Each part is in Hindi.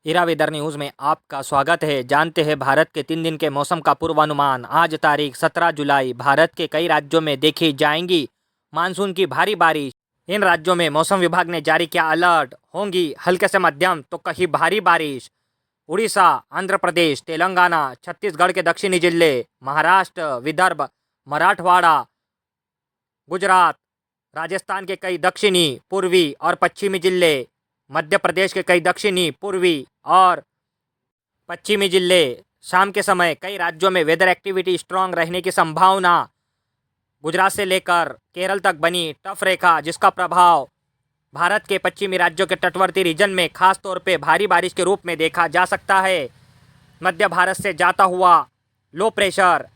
इरा वेदर न्यूज़ में आपका स्वागत है। जानते हैं भारत के 3 दिन के मौसम का पूर्वानुमान। आज तारीख 17 जुलाई। भारत के कई राज्यों में देखी जाएंगी मानसून की भारी बारिश। इन राज्यों में मौसम विभाग ने जारी किया अलर्ट। होंगी हल्के से मध्यम तो कहीं भारी बारिश। उड़ीसा, आंध्र प्रदेश, तेलंगाना, छत्तीसगढ़ के दक्षिणी जिले, महाराष्ट्र, विदर्भ, मराठवाड़ा, गुजरात, राजस्थान के कई दक्षिणी, पूर्वी और पश्चिमी जिले, मध्य प्रदेश के कई दक्षिणी, पूर्वी और पश्चिमी जिले। शाम के समय कई राज्यों में वेदर एक्टिविटी स्ट्रांग रहने की संभावना। गुजरात से लेकर केरल तक बनी टफ रेखा, जिसका प्रभाव भारत के पश्चिमी राज्यों के तटवर्ती रीजन में खास तौर पे भारी बारिश के रूप में देखा जा सकता है। मध्य भारत से जाता हुआ लो प्रेशर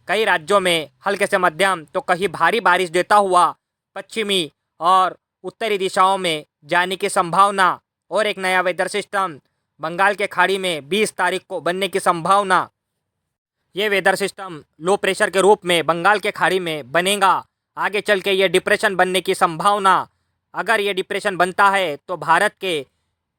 कई राज्यों में हल्के से मध्यम तो कहीं भारी बारिश देता हुआ पश्चिमी और उत्तरी दिशाओं में जाने की संभावना। और एक नया वेदर सिस्टम बंगाल के खाड़ी में 20 तारीख को बनने की संभावना। ये वेदर सिस्टम लो प्रेशर के रूप में बंगाल के खाड़ी में बनेगा। आगे चल के ये डिप्रेशन बनने की संभावना। अगर ये डिप्रेशन बनता है तो भारत के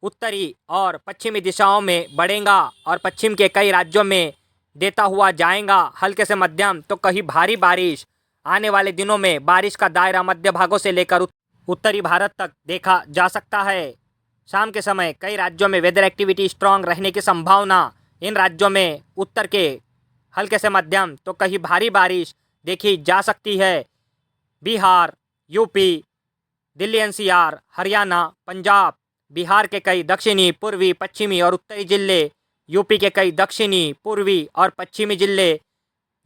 उत्तरी और पश्चिमी दिशाओं में बढ़ेगा और पश्चिम के कई राज्यों में देता हुआ जाएगा हल्के से मध्यम तो कहीं भारी बारिश। आने वाले दिनों में बारिश का दायरा मध्य भागों से लेकर उत्तरी भारत तक देखा जा सकता है। शाम के समय कई राज्यों में वेदर एक्टिविटी स्ट्रांग रहने की संभावना। इन राज्यों में उत्तर के हल्के से मध्यम तो कहीं भारी बारिश देखी जा सकती है। बिहार, यूपी, दिल्ली एनसीआर, हरियाणा, पंजाब, बिहार के कई दक्षिणी, पूर्वी, पश्चिमी और उत्तरी जिले, यूपी के कई दक्षिणी, पूर्वी और पश्चिमी जिले,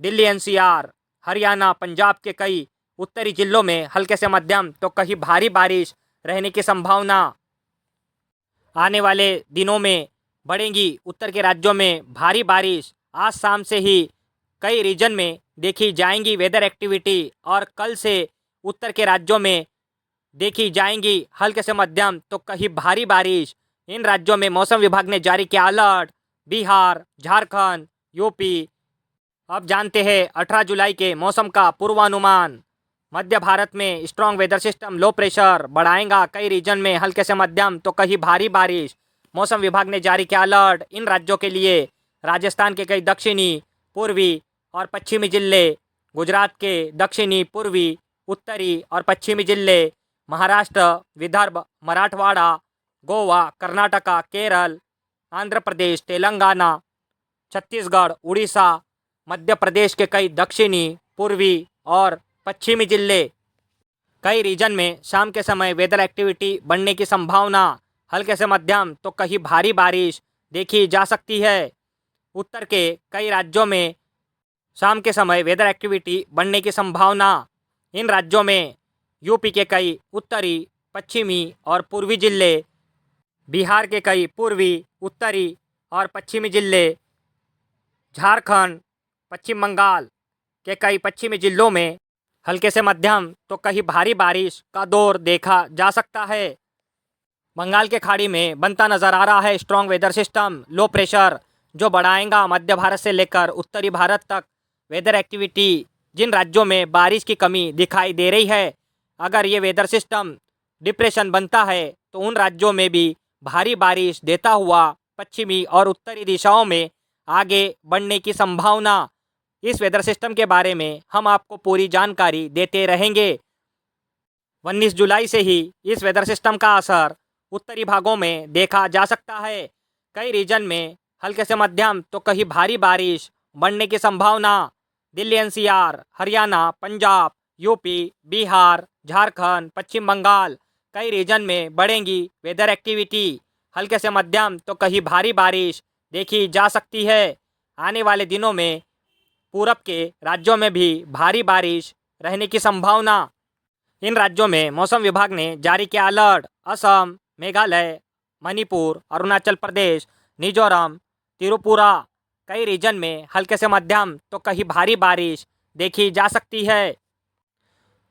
दिल्ली एनसीआर, हरियाणा, पंजाब के कई उत्तरी जिलों में हल्के से मध्यम तो कहीं भारी बारिश रहने की संभावना। आने वाले दिनों में बढ़ेंगी उत्तर के राज्यों में भारी बारिश। आज शाम से ही कई रीजन में देखी जाएंगी वेदर एक्टिविटी और कल से उत्तर के राज्यों में देखी जाएंगी हल्के से मध्यम तो कहीं भारी बारिश। इन राज्यों में मौसम विभाग ने जारी किया अलर्ट। बिहार, झारखंड, यूपी। अब जानते हैं 18 जुलाई के मौसम का पूर्वानुमान। मध्य भारत में strong weather system low pressure बढ़ाएगा कई रीजन में हल्के से मध्यम तो कहीं भारी बारिश। मौसम विभाग ने जारी किया अलर्ट इन राज्यों के लिए। राजस्थान के कई दक्षिणी, पूर्वी और पश्चिमी जिले, गुजरात के दक्षिणी, पूर्वी, उत्तरी और पश्चिमी जिले, महाराष्ट्र, विदर्भ, मराठवाड़ा, गोवा, कर्नाटका, केरल, आंध्र प्रदेश, तेलंगाना, छत्तीसगढ़, उड़ीसा, मध्य प्रदेश के कई दक्षिणी, पूर्वी और पश्चिमी जिले। कई रीजन में शाम के समय वेदर एक्टिविटी बढ़ने की संभावना। हल्के से मध्यम तो कहीं भारी बारिश देखी जा सकती है। उत्तर के कई राज्यों में शाम के समय वेदर एक्टिविटी बढ़ने की संभावना। इन राज्यों में यूपी के कई उत्तरी, पश्चिमी और पूर्वी जिले, बिहार के कई पूर्वी, उत्तरी और पश्चिमी जिले, झारखंड, पश्चिम बंगाल के कई पश्चिमी जिलों में हल्के से मध्यम तो कहीं भारी बारिश का दौर देखा जा सकता है। बंगाल के खाड़ी में बनता नजर आ रहा है strong weather system low pressure, जो बढ़ाएगा मध्य भारत से लेकर उत्तरी भारत तक वेदर एक्टिविटी। जिन राज्यों में बारिश की कमी दिखाई दे रही है, अगर ये वेदर सिस्टम डिप्रेशन बनता है तो उन राज्यों में भी भारी बारिश देता हुआ पश्चिमी और उत्तरी दिशाओं में आगे बढ़ने की संभावना। इस वेदर सिस्टम के बारे में हम आपको पूरी जानकारी देते रहेंगे। 19 जुलाई से ही इस वेदर सिस्टम का असर उत्तरी भागों में देखा जा सकता है। कई रीजन में हल्के से मध्यम तो कहीं भारी बारिश बढ़ने की संभावना। दिल्ली एनसीआर, हरियाणा, पंजाब, यूपी, बिहार, झारखंड, पश्चिम बंगाल कई रीजन में बढ़ेंगी वेदर एक्टिविटी। हल्के से मध्यम तो कहीं भारी बारिश देखी जा सकती है। आने वाले दिनों में पूरब के राज्यों में भी भारी बारिश रहने की संभावना। इन राज्यों में मौसम विभाग ने जारी किया अलर्ट। असम, मेघालय, मणिपुर, अरुणाचल प्रदेश, मिजोरम, त्रिपुरा कई रीजन में हल्के से मध्यम तो कहीं भारी बारिश देखी जा सकती है।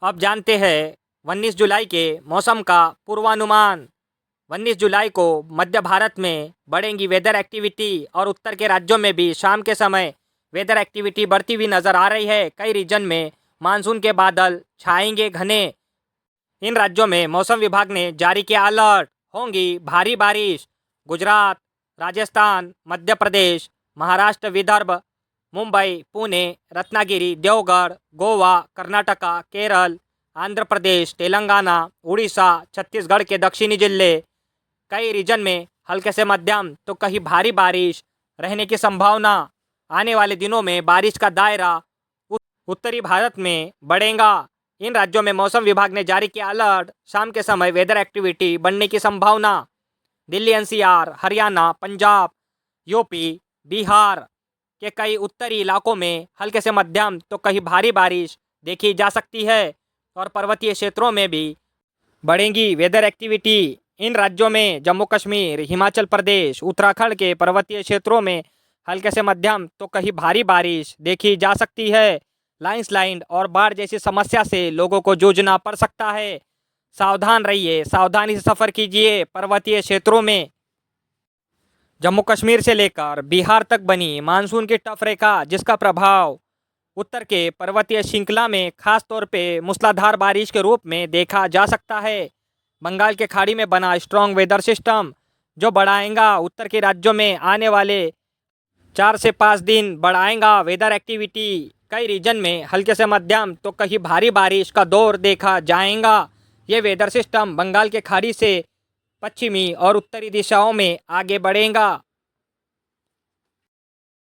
अब जानते हैं 19 जुलाई के मौसम का पूर्वानुमान। 19 जुलाई को मध्य भारत में बढ़ेंगी वेदर एक्टिविटी और उत्तर के राज्यों में भी शाम के समय वेदर एक्टिविटी बढ़ती हुई नजर आ रही है। कई रीजन में मानसून के बादल छाएंगे घने। इन राज्यों में मौसम विभाग ने जारी किया अलर्ट। होंगी भारी बारिश। गुजरात, राजस्थान, मध्य प्रदेश, महाराष्ट्र, विदर्भ, मुंबई, पुणे, रत्नागिरी, देवगढ़, गोवा, कर्नाटका, केरल, आंध्र प्रदेश, तेलंगाना, उड़ीसा, छत्तीसगढ़ के दक्षिणी जिले, कई रीजन में हल्के से मध्यम तो कहीं भारी बारिश रहने की संभावना। आने वाले दिनों में बारिश का दायरा उत्तरी भारत में बढ़ेगा। इन राज्यों में मौसम विभाग ने जारी किया अलर्ट। शाम के समय वेदर एक्टिविटी बढ़ने की संभावना। दिल्ली, एनसीआर, हरियाणा, पंजाब, यूपी, बिहार के कई उत्तरी इलाकों में हल्के से मध्यम तो कहीं भारी बारिश देखी जा सकती है और पर्वतीय क्षेत्रों में भी बढ़ेगी वेदर एक्टिविटी। इन राज्यों में जम्मू कश्मीर, हिमाचल प्रदेश, उत्तराखंड के पर्वतीय क्षेत्रों में हल्के से मध्यम तो कहीं भारी बारिश देखी जा सकती है। लैंडस्लाइड और बाढ़ जैसी समस्या से लोगों को जूझना पड़ सकता है। सावधान रहिए, सावधानी से सफ़र कीजिए। पर्वतीय क्षेत्रों में जम्मू कश्मीर से लेकर बिहार तक बनी मानसून की टफ रेखा, जिसका प्रभाव उत्तर के पर्वतीय श्रृंखला में खास तौर पे मूसलाधार बारिश के रूप में देखा जा सकता है। बंगाल के खाड़ी में बना स्ट्रॉन्ग वेदर सिस्टम जो बढ़ाएगा उत्तर के राज्यों में आने वाले 4 से 5 दिन बढ़ाएगा वेदर एक्टिविटी। कई रीजन में हल्के से मध्यम तो कहीं भारी बारिश का दौर देखा जाएगा। ये वेदर सिस्टम बंगाल के खाड़ी से पश्चिमी और उत्तरी दिशाओं में आगे बढ़ेगा।